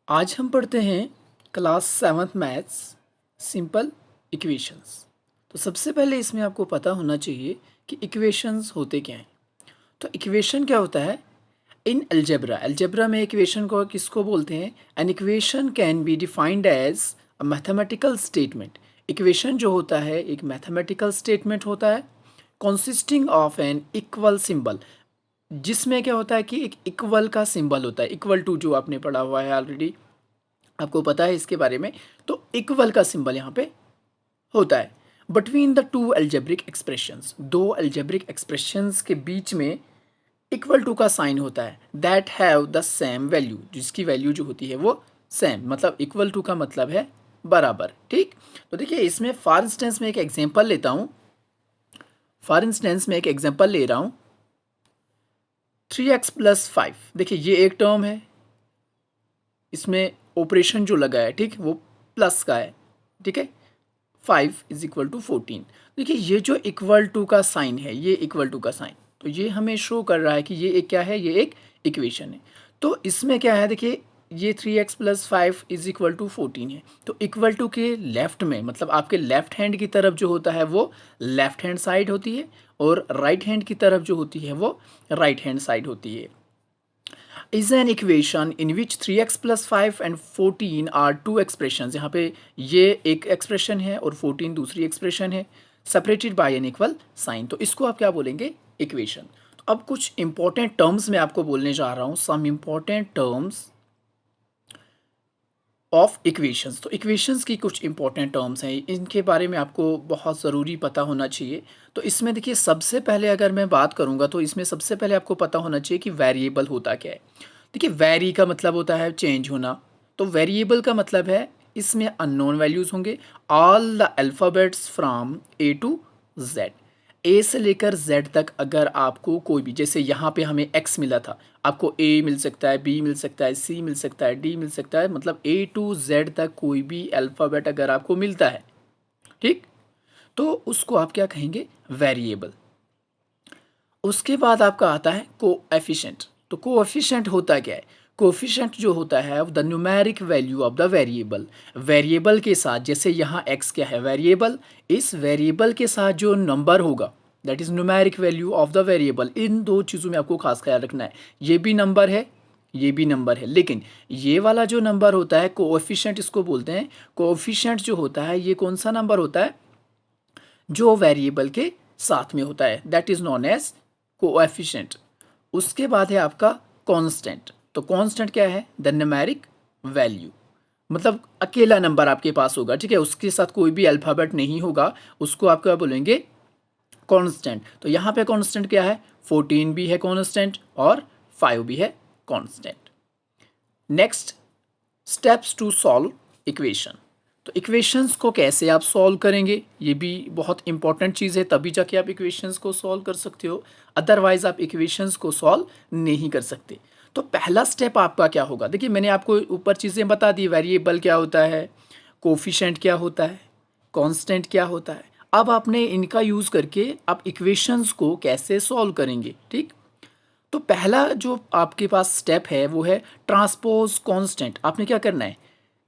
आज हम पढ़ते हैं class 7th maths simple equations. तो सबसे पहले इसमें आपको पता होना चाहिए कि इक्वेशंस होते क्या हैं। तो इक्वेशन क्या होता है इन अलजेब्रा में इक्वेशन को किसको बोलते हैं? An equation can be defined as a mathematical statement. Equation जो होता है एक मैथमेटिकल स्टेटमेंट होता है consisting of an equal symbol, जिसमें क्या होता है कि एक इक्वल का सिंबल होता है। इक्वल टू जो आपने पढ़ा हुआ है ऑलरेडी, आपको पता है इसके बारे में। तो इक्वल का सिंबल यहाँ पे होता है between the two algebraic expressions. दो एल्जेब्रिक एक्सप्रेशंस के बीच में इक्वल टू का साइन होता है that have the same value, जिसकी वैल्यू जो होती है वो सेम, मतलब इक्वल टू का मतलब है बराबर। ठीक, तो देखिए इसमें फॉर इंस्टेंस में एक एग्जांपल लेता हूँ। फॉर इंस्टेंस में एक एग्जांपल ले रहा हूँ 3x + 5। देखिए ये एक टर्म है, इसमें ऑपरेशन जो लगा है ठीक वो प्लस का है। ठीक है, 5 = 14। देखिए ये जो इक्वल टू का साइन है, ये इक्वल टू का साइन, तो ये हमें शो कर रहा है कि ये एक क्या है, ये एक इक्वेशन है। तो इसमें क्या है, देखिए ये 3x + 5 = 14 है। तो इक्वल टू के लेफ्ट में, मतलब आपके लेफ्ट हैंड की तरफ जो होता है वो लेफ्ट हैंड साइड होती है, और राइट हैंड की तरफ जो होती है वो राइट हैंड साइड होती है। is an equation in which 3x + 5 and 14 are two expressions। यहाँ पे ये एक एक्सप्रेशन है और 14 दूसरी एक्सप्रेशन है, separated by an equal sign। तो इसको आप क्या बोलेंगे, इक्वेशन। तो अब कुछ इंपॉर्टेंट टर्म्स मैं आपको बोलने जा रहा हूँ, some important terms of equations. तो इक्वेशंस की कुछ इंपॉर्टेंट टर्म्स हैं, इनके बारे में आपको बहुत ज़रूरी पता होना चाहिए। तो इसमें देखिए सबसे पहले अगर मैं बात करूँगा तो इसमें सबसे पहले आपको पता होना चाहिए कि वेरिएबल होता क्या है। देखिए वेरी का मतलब होता है चेंज होना, तो वेरिएबल का मतलब है इसमें अननोन वैल्यूज़ होंगे। All the alphabets from A to Z, A से लेकर जेड तक अगर आपको कोई भी, जैसे यहाँ पे हमें एक्स मिला था, आपको ए मिल सकता है, बी मिल सकता है, सी मिल सकता है, डी मिल सकता है, मतलब ए टू जेड तक कोई भी अल्फ़ाबेट अगर आपको मिलता है, ठीक, तो उसको आप क्या कहेंगे, वेरिएबल। उसके बाद आपका आता है कोएफिशिएंट। तो कोएफिशिएंट होता क्या है, कोएफिशिएंट जो होता है the numeric value of the variable. Variable के साथ, जैसे यहाँ x क्या है, वेरिएबल, इस वेरिएबल के साथ जो नंबर होगा that is numeric value of the variable. इन दो चीज़ों में आपको खास ख्याल रखना है, ये भी नंबर है, ये भी नंबर है, लेकिन ये वाला जो नंबर होता है कोएफिशिएंट इसको बोलते हैं। कोएफिशिएंट जो होता है ये कौन सा नंबर होता है, जो वेरिएबल के साथ में होता है, that is known as coefficient. उसके बाद है आपका कांस्टेंट। तो कांस्टेंट क्या है, द न्यूमेरिक वैल्यू, मतलब अकेला नंबर आपके पास होगा, ठीक है, उसके साथ कोई भी अल्फ़ाबेट नहीं होगा, उसको आप क्या बोलेंगे, कांस्टेंट। तो यहाँ पे कांस्टेंट क्या है, 14 भी है कांस्टेंट और 5 भी है constant. Next, steps to solve equation. तो इक्वेशंस को कैसे आप सॉल्व करेंगे, ये भी बहुत इंपॉर्टेंट चीज़ है, तभी जाके आप इक्वेशंस को सॉल्व कर सकते हो, अदरवाइज आप इक्वेशंस को सॉल्व नहीं कर सकते। तो पहला स्टेप आपका क्या होगा, देखिए मैंने आपको ऊपर चीज़ें बता दी, वेरिएबल क्या होता है, कोफिशेंट क्या होता है, कांस्टेंट क्या होता है। अब आपने इनका यूज़ करके आप इक्वेशंस को कैसे सॉल्व करेंगे, ठीक। तो पहला जो आपके पास स्टेप है वो है ट्रांसपोज कांस्टेंट। आपने क्या करना है,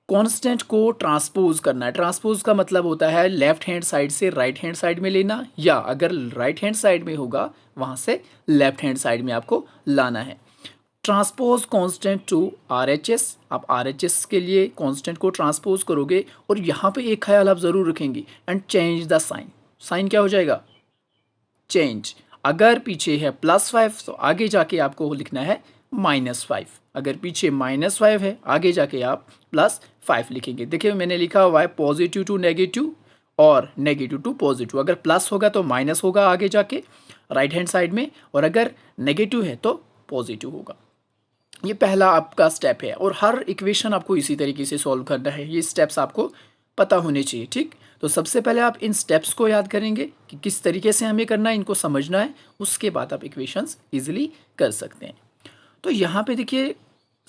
कांस्टेंट को ट्रांसपोज करना है। ट्रांसपोज का मतलब होता है लेफ्ट हैंड साइड से राइट हैंड साइड में लेना, या अगर राइट हैंड साइड में होगा वहां से लेफ्ट हैंड साइड में आपको लाना है। ट्रांसपोज कांस्टेंट टू आरएचएस, आप आरएचएस के लिए कांस्टेंट को ट्रांसपोज करोगे, और यहाँ पे एक ख्याल आप ज़रूर रखेंगे, and change the sign. Sign क्या हो जाएगा, चेंज। अगर पीछे है +5 तो आगे जाके आपको लिखना है -5। अगर पीछे -5 है आगे जाके आप +5 लिखेंगे। देखिए मैंने लिखा हुआ है पॉजिटिव टू नेगेटिव और नेगेटिव टू पॉजिटिव। अगर प्लस होगा तो माइनस होगा आगे जाके राइट हैंड साइड में, और अगर नेगेटिव है तो पॉजिटिव होगा। ये पहला आपका स्टेप है, और हर इक्वेशन आपको इसी तरीके से सॉल्व करना है, ये स्टेप्स आपको पता होने चाहिए, ठीक। तो सबसे पहले आप इन स्टेप्स को याद करेंगे कि किस तरीके से हमें करना है, इनको समझना है, उसके बाद आप इक्वेशंस इजीली कर सकते हैं। तो यहाँ पे देखिए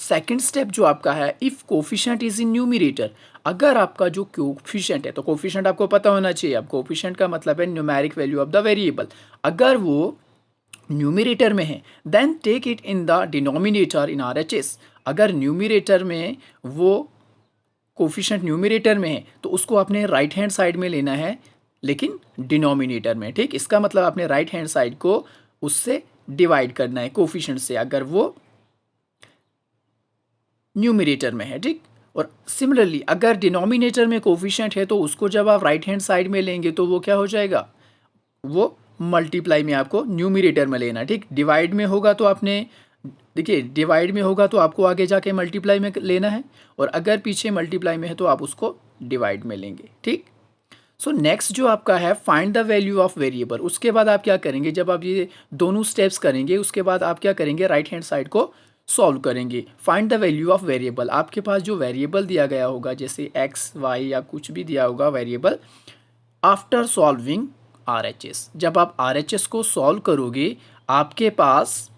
सेकंड स्टेप जो आपका है, if coefficient is in numerator. अगर आपका जो कोफिशिएंट है, तो कोफिशिएंट आपको पता होना चाहिए, अब कोफिशिएंट का मतलब है numeric value of the variable. अगर वो न्यूमरेटर में है, then take it in the denominator in RHS। अगर न्यूमरेटर में वो कोफिशिएंट न्यूमरेटर में है तो उसको अपने राइट हैंड साइड में लेना है, लेकिन डिनोमिनेटर में। ठीक, इसका मतलब अपने राइट हैंड साइड को उससे डिवाइड करना है कोफिशिएंट से, अगर वो न्यूमरेटर में है। ठीक, और सिमिलरली अगर डिनोमिनेटर में कोफिशिएंट है तो उसको जब आप राइट हैंड साइड में लेंगे तो वो क्या हो जाएगा, वो मल्टीप्लाई में आपको न्यूमरेटर में लेना। ठीक, डिवाइड में होगा तो आपने देखिए डिवाइड में होगा तो आपको आगे जाके मल्टीप्लाई में लेना है, और अगर पीछे मल्टीप्लाई में है तो आप उसको डिवाइड में लेंगे। ठीक, सो नेक्स्ट जो आपका है find the value of variable. उसके बाद आप क्या करेंगे, जब आप ये दोनों स्टेप्स करेंगे उसके बाद आप क्या करेंगे, राइट हैंड साइड को सॉल्व करेंगे। Find the value of variable, आपके पास जो वेरिएबल दिया गया होगा जैसे एक्स वाई या कुछ भी दिया होगा वेरिएबल, आफ्टर सॉल्विंग RHS, जब आप RHS को सॉल्व करोगे आपके पास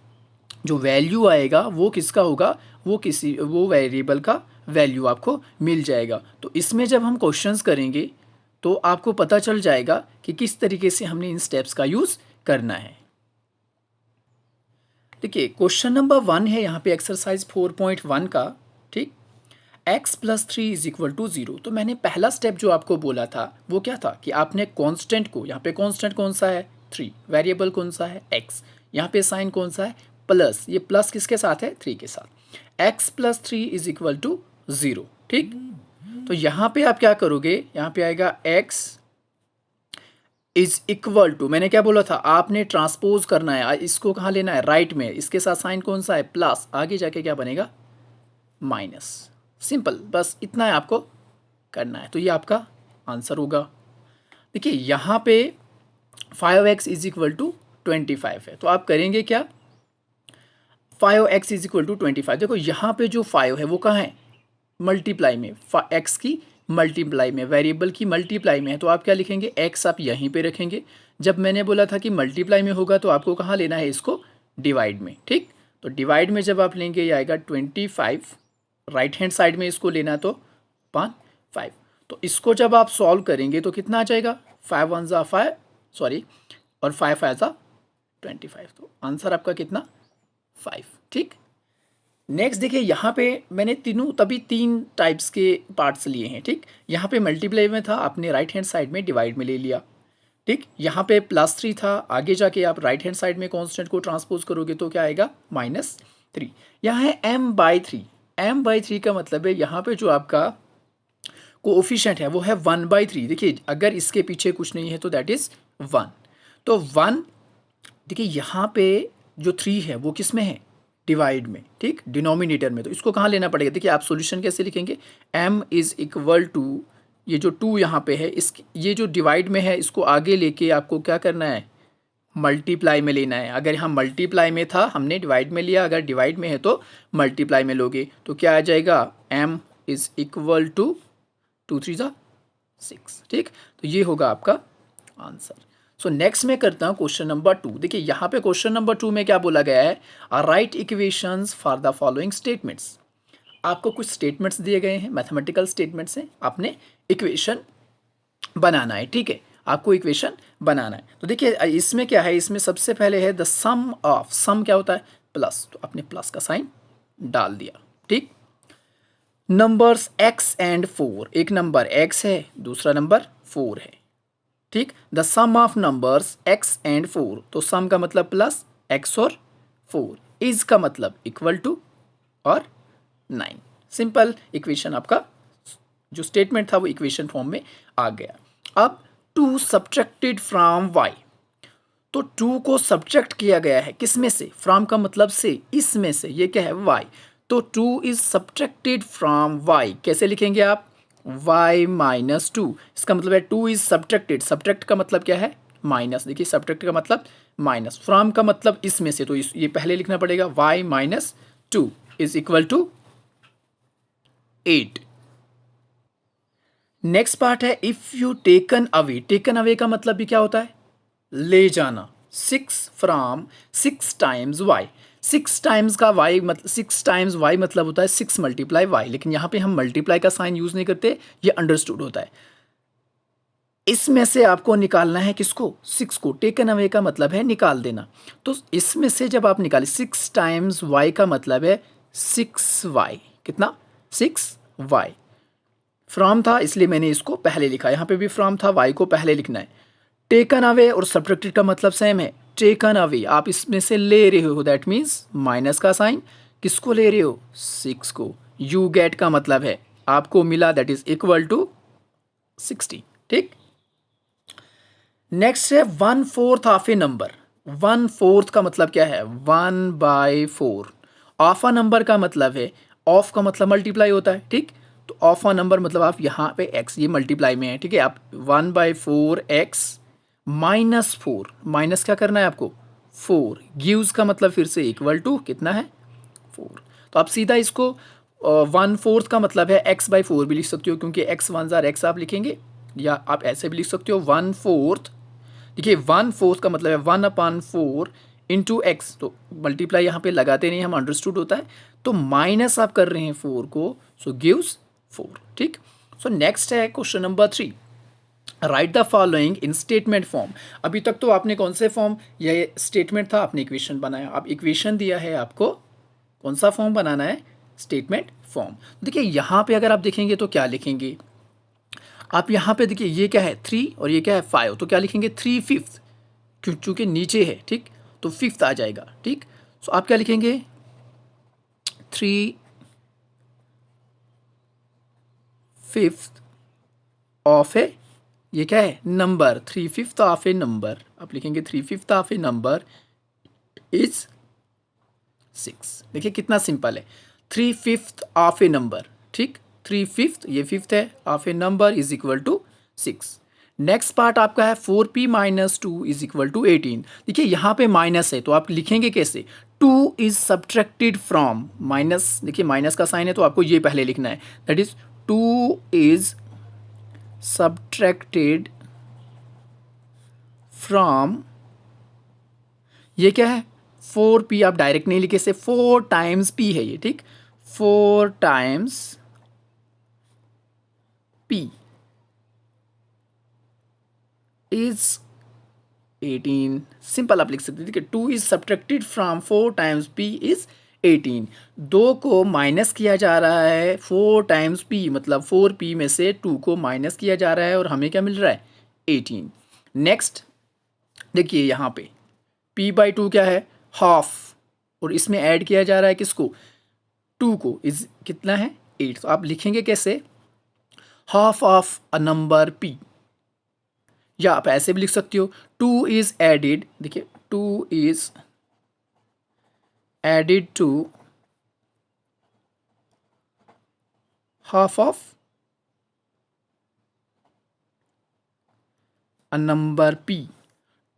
जो वैल्यू आएगा वो किसका होगा, वो वेरिएबल का वैल्यू आपको मिल जाएगा। तो इसमें जब हम क्वेश्चंस करेंगे तो आपको पता चल जाएगा कि किस तरीके से हमने इन स्टेप्स का यूज़ करना है। देखिए क्वेश्चन नंबर 1 है यहाँ पे एक्सरसाइज 4.1 का। ठीक, x+3 इज इक्वल टू 0। तो मैंने पहला स्टेप जो आपको बोला था वो क्या था कि आपने कांस्टेंट को, यहाँ पे कांस्टेंट कौन सा है 3, वेरिएबल कौन सा है x, यहाँ पे साइन कौन सा है प्लस, ये प्लस किसके साथ है 3 के साथ, x+3 इज इक्वल टू 0। ठीक, तो यहाँ पे आप क्या करोगे, यहाँ पे आएगा x इज इक्वल टू, मैंने क्या बोला था आपने ट्रांसपोज करना है, इसको कहाँ लेना है राइट में, इसके साथ साइन कौन सा है प्लस, आगे जाके क्या बनेगा माइनस। सिंपल, बस इतना है आपको करना है, तो ये आपका आंसर होगा। देखिए यहाँ पे 5x इज इक्वल टू 25 है, तो आप करेंगे क्या, 5x इज इक्वल टू 25। देखो यहाँ पे जो 5 है वो कहाँ है मल्टीप्लाई में, x की मल्टीप्लाई में, वेरिएबल की मल्टीप्लाई में है, तो आप क्या लिखेंगे x आप यहीं पे रखेंगे। जब मैंने बोला था कि मल्टीप्लाई में होगा तो आपको कहाँ लेना है इसको डिवाइड में। ठीक, तो डिवाइड में जब आप लेंगे ये आएगा 25, राइट हैंड साइड में इसको लेना तो 5, तो इसको जब आप सॉल्व करेंगे तो कितना आ जाएगा 5 1 ज़ा 5 सॉरी और 5 5 ज़ा 25, तो आंसर आपका कितना 5। ठीक, नेक्स्ट देखिए यहाँ पे मैंने तभी 3 टाइप्स के पार्ट्स लिए हैं। ठीक, यहाँ पे मल्टीप्लाई में था आपने राइट हैंड साइड में डिवाइड में ले लिया। ठीक, यहाँ पे +3 था, आगे जाके आप राइट हैंड साइड में कांस्टेंट को ट्रांसपोज करोगे तो क्या आएगा -3। यहाँ है m/3, m/3 का मतलब है यहाँ पे जो आपका कोएफिशिएंट है वो है 1/3। देखिए अगर इसके पीछे कुछ नहीं है तो दैट इज़ 1, तो 1 देखिए यहाँ पे जो 3 है वो किस में है डिवाइड में। ठीक, डिनोमिनेटर में, तो इसको कहाँ लेना पड़ेगा, देखिए आप सॉल्यूशन कैसे लिखेंगे, m इज़ इक्वल टू ये जो 2 यहाँ पे है इस ये जो डिवाइड में है इसको आगे लेके आपको क्या करना है मल्टीप्लाई में लेना है। अगर यहाँ मल्टीप्लाई में था हमने डिवाइड में लिया, अगर डिवाइड में है तो मल्टीप्लाई में लोगे तो क्या आ जाएगा m इज़ इक्वल टू 2 3 ज़ा 6। ठीक, तो ये होगा आपका आंसर। सो नेक्स्ट मैं करता हूँ क्वेश्चन नंबर 2। देखिए यहाँ पे क्वेश्चन नंबर 2 में क्या बोला गया है, right equations for the following statements. आपको कुछ स्टेटमेंट्स दिए गए हैं, मैथमेटिकल स्टेटमेंट्स हैं, आपने इक्वेशन बनाना है। ठीक है, आपको इक्वेशन बनाना है। तो देखिए इसमें क्या है, इसमें सबसे पहले है द सम ऑफ, सम क्या होता है प्लस, तो आपने प्लस का साइन डाल दिया। ठीक, नंबर्स x एंड 4, एक नंबर x है दूसरा नंबर 4 है। ठीक, the sum of numbers x and 4, तो सम का मतलब प्लस x और 4, इज का मतलब इक्वल टू और 9। सिंपल, इक्वेशन आपका जो स्टेटमेंट था वो इक्वेशन फॉर्म में आ गया। अब 2 सब्ट्रैक्टेड फ्रॉम y, तो 2 को सब्ट्रैक्ट किया गया है किस में से, फ्रॉम का मतलब से, इसमें से, ये क्या है y, तो 2 इज सब्ट्रैक्टेड फ्रॉम y, कैसे लिखेंगे आप y माइनस 2, इसका मतलब है 2 इज सब्ट्रैक्टेड, सब्ट्रैक्ट का मतलब क्या है माइनस, देखिए सब्ट्रैक्ट का मतलब माइनस, फ्रॉम का मतलब इसमें से, तो ये पहले लिखना पड़ेगा y minus 2 is equal to 8। Next part है if you taken away, taken away का मतलब भी क्या होता है ले जाना, 6 फ्रॉम 6 टाइम्स y, 6 टाइम्स का y मतलब 6 टाइम्स y मतलब होता है 6 मल्टीप्लाई y, लेकिन यहाँ पे हम मल्टीप्लाई का साइन यूज़ नहीं करते, ये अंडरस्टूड होता है। इसमें से आपको निकालना है किसको, 6 को। टेकन अवे का मतलब है निकाल देना। तो इसमें से जब आप निकालें 6 टाइम्स y का मतलब है 6y, कितना, 6y। फ्रॉम था इसलिए मैंने इसको पहले लिखा, यहाँ पे भी फ्रॉम था, y को पहले लिखना है। टेकन अवे और सब्ट्रैक्टेड का मतलब सेम है। टेकन अवे आप इसमें से ले रहे हो, दैट मीन्स माइनस का साइन। किसको ले रहे हो, 6 को। यू गेट का मतलब है आपको मिला, दैट इज इक्वल टू 60। ठीक। नेक्स्ट है 1/4 ऑफ ए नंबर। 1/4 का मतलब क्या है, 1/4। ऑफ अ नंबर का मतलब है, ऑफ का मतलब मल्टीप्लाई होता है। ठीक। तो ऑफ अ नंबर मतलब आप यहाँ पे x, ये मल्टीप्लाई में है। ठीक है, आप 1/4x -4, माइनस क्या करना है आपको, 4। गिव्स का मतलब फिर से इक्वल टू कितना है, 4। तो आप सीधा इसको 1/4 का मतलब है x/4 भी लिख सकते हो, क्योंकि x 1 x आप लिखेंगे, या आप ऐसे भी लिख सकते हो 1/4। देखिए 1/4 का मतलब है 1/4 इंटू एक्स, तो मल्टीप्लाई यहाँ पे लगाते नहीं हम, अंडरस्टूड होता है। तो माइनस आप कर रहे हैं 4 को, सो गिव्स 4। ठीक। सो नेक्स्ट है question number 3, right the following in statement form. अभी तक तो आपने कौन से फॉर्म, ये स्टेटमेंट था, आपने इक्वेशन बनाया, अब इक्वेशन दिया है आपको कौन सा फॉर्म बनाना है, स्टेटमेंट फॉर्म। देखिए यहाँ पे अगर आप देखेंगे तो क्या लिखेंगे आप, यहाँ पे देखिए ये क्या है 3 और ये क्या है 5, तो क्या लिखेंगे 3/5, चूंकि नीचे है। ठीक। तो 5th आ जाएगा। ठीक। सो आप क्या लिखेंगे 3/5 ऑफ ए, ये क्या है नंबर, 3/5 ऑफ ए नंबर, आप लिखेंगे 3/5 ऑफ ए नंबर इज 6। देखिए कितना सिंपल है, 3/5 ऑफ ए नंबर। ठीक। 3/5 ये 5th है, of a number is equal to 6। Next part आपका है 4p - 2 इज इक्वल टू 18। देखिए यहाँ पे माइनस है तो आप लिखेंगे कैसे, 2 इज सब्ट्रैक्टेड फ्रॉम माइनस, देखिए माइनस का साइन है तो आपको ये पहले लिखना है, that is 2 is subtracted from, ये क्या है 4p, आप डायरेक्ट नहीं लिखे से 4 टाइम्स p है ये। ठीक। 4 टाइम्स p इज 18। सिंपल आप लिख सकते हैं। ठीक है, 2 is subtracted from 4 times p is 18। 2 को माइनस किया जा रहा है 4 टाइम्स p, मतलब 4p में से 2 को माइनस किया जा रहा है और हमें क्या मिल रहा है 18। नेक्स्ट देखिए यहाँ पे p/2 क्या है, हाफ, और इसमें ऐड किया जा रहा है किसको, 2 को, इज कितना है 8। तो आप लिखेंगे कैसे, half of a number p, या आप ऐसे भी लिख सकते हो 2 इज एडिड, देखिए 2 is added to half of a number p।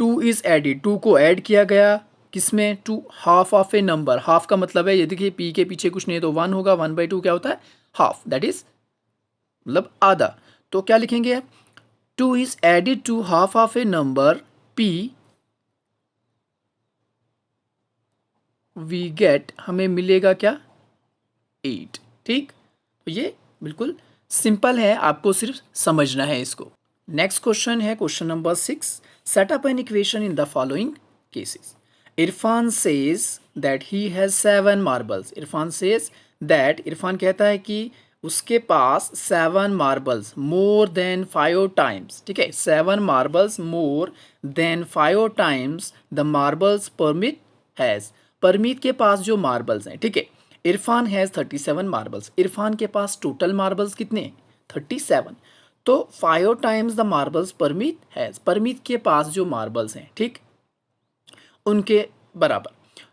2 is added, 2 को ऐड किया गया किसमें, to half of a number. हाफ का मतलब है ये, देखिए p के पीछे कुछ नहीं है तो 1 होगा, 1/2 क्या होता है हाफ, दैट इज मतलब आधा। तो क्या लिखेंगे, 2 is added to half of a number p, we get, हमें मिलेगा क्या 8। ठीक। तो ये बिल्कुल सिंपल है, आपको सिर्फ समझना है इसको। नेक्स्ट क्वेश्चन है question number 6, set up an equation in the following cases. Irfan says that he has 7 marbles. Irfan says that, Irfan कहता है कि उसके पास 7 मार्बल्स मोर देन 5 टाइम्स। ठीक है, 7 marbles more than 5 times the marbles Parmit has. Parmit के पास जो मार्बल्स हैं, ठीक है, इरफान हैज़ 37 मार्बल्स। इरफान के पास टोटल मार्बल्स कितने हैं 37। तो 5 times the marbles Parmit has, Parmit के पास जो मार्बल्स हैं, ठीक, उनके बराबर।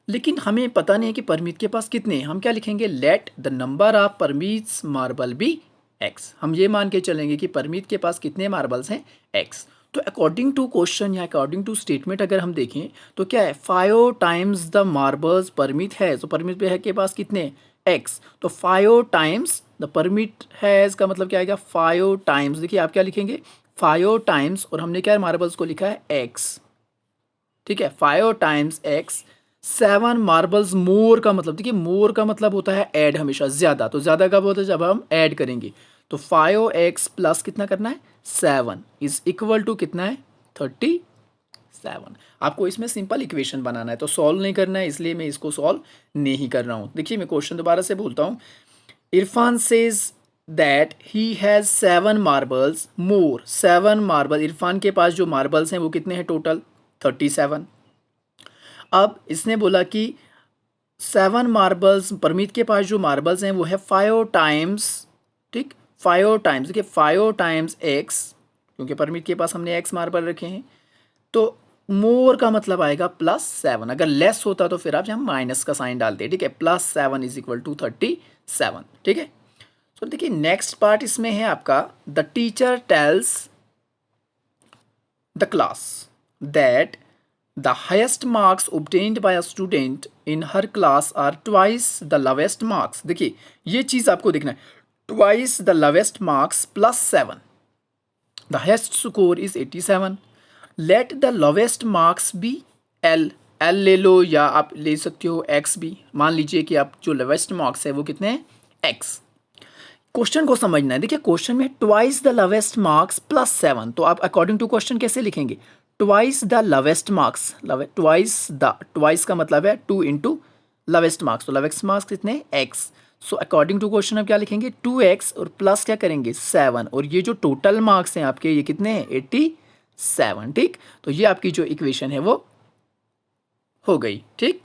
लेकिन हमें पता नहीं है कि परमित के पास कितने हैं। हम क्या लिखेंगे, let the number of Parmit's marble be x. हम ये मान के चलेंगे कि परमित के पास कितने मार्बल्स हैं एक्स। तो अकॉर्डिंग टू क्वेश्चन या अकॉर्डिंग टू स्टेटमेंट अगर हम देखें तो क्या है 5 टाइम्स द मार्बल्स परमित है, तो परमित पे है के पास कितने एक्स। तो 5 टाइम्स द परमिट हैज़ का मतलब क्या आएगा 5 टाइम्स, देखिए आप क्या लिखेंगे 5 टाइम्स, और हमने क्या मार्बल्स को लिखा है एक्स। ठीक है, 5 टाइम्स एक्स। 7 मार्बल्स मोर का मतलब, देखिए मोर का मतलब होता है ऐड, हमेशा ज़्यादा। तो ज़्यादा कब होता है जब हम ऐड करेंगे। तो 5x प्लस कितना करना है 7 इज इक्वल टू कितना है 37। आपको इसमें सिंपल इक्वेशन बनाना है, तो सॉल्व नहीं करना है, इसलिए मैं इसको सॉल्व नहीं कर रहा हूँ। देखिए मैं क्वेश्चन दोबारा से बोलता हूँ। Irfan says that he has 7 marbles more. 7 marble, Irfan के पास जो मार्बल्स हैं वो कितने हैं टोटल 37। अब इसने बोला कि 7 मार्बल्स, परमीत के पास जो मार्बल्स हैं वो है 5 टाइम्स, ठीक 5 टाइम्स, देखिए 5 टाइम्स एक्स, क्योंकि परमीत के पास हमने एक्स मार्बल रखे हैं, तो मोर का मतलब आएगा +7। अगर लेस होता तो फिर आप यहाँ माइनस का साइन डालते हैं, ठीक है। +7 इज इक्वल टू 37, ठीक है। तो देखिए नेक्स्ट पार्ट इसमें है आपका, the teacher tells the class that the highest marks obtained by a student in her class are twice the lowest marks। देखिए ये चीज आपको देखना है, twice the lowest marks +7, the highest score is 87, let the lowest marks be L। L ले लो या आप ले सकते हो X भी। मान लीजिए कि आप जो लोवेस्ट मार्क्स है वो कितने हैं X। क्वेश्चन को समझना है, देखिए क्वेश्चन में ट्वाइस द लोवेस्ट मार्क्स +7, तो आप अकॉर्डिंग टू क्वेश्चन कैसे लिखेंगे, twice the lowest marks, twice का मतलब है 2 इंटू लोवेस्ट मार्क्स, तो लोवेस्ट मार्क्स कितने X। So according to question आप क्या लिखेंगे 2x और प्लस क्या करेंगे 7, और ये जो टोटल मार्क्स हैं आपके ये कितने हैं 87, ठीक। तो ये आपकी जो इक्वेशन है वो हो गई, ठीक।